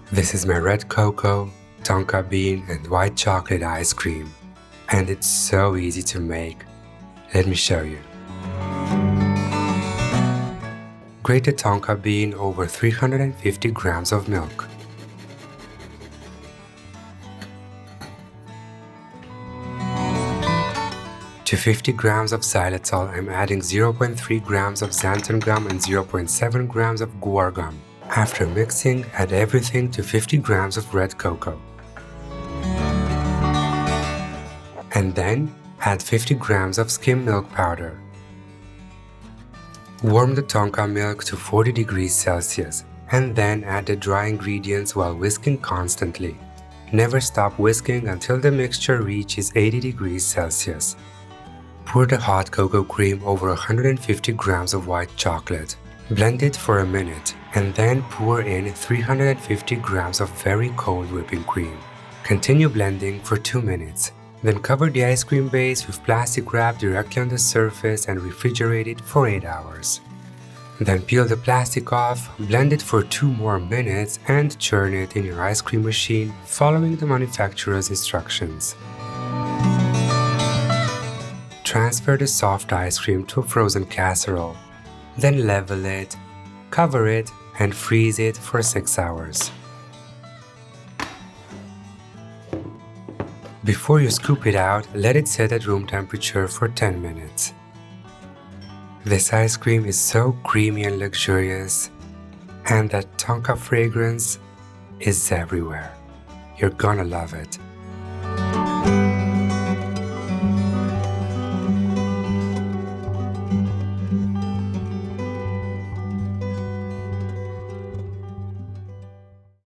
This is my red cocoa, tonka bean and white chocolate ice cream. And it's so easy to make. Let me show you. Grated tonka bean over 350 grams of milk. To 50 grams of xylitol, I'm adding 0.3 grams of xanthan gum and 0.7 grams of guar gum. After mixing, add everything to 50 grams of red cocoa. And then, add 50 grams of skim milk powder. Warm the tonka milk to 40 degrees Celsius, and then add the dry ingredients while whisking constantly. Never stop whisking until the mixture reaches 80 degrees Celsius. Pour the hot cocoa cream over 150 grams of white chocolate. Blend it for a minute, and then pour in 350 grams of very cold whipping cream. Continue blending for 2 minutes. Then cover the ice cream base with plastic wrap directly on the surface and refrigerate it for 8 hours. Then peel the plastic off, blend it for 2 more minutes, and churn it in your ice cream machine following the manufacturer's instructions. Transfer the soft ice cream to a frozen casserole. Then level it, cover it, and freeze it for 6 hours. Before you scoop it out, let it sit at room temperature for 10 minutes. This ice cream is so creamy and luxurious, and that tonka fragrance is everywhere. You're gonna love it.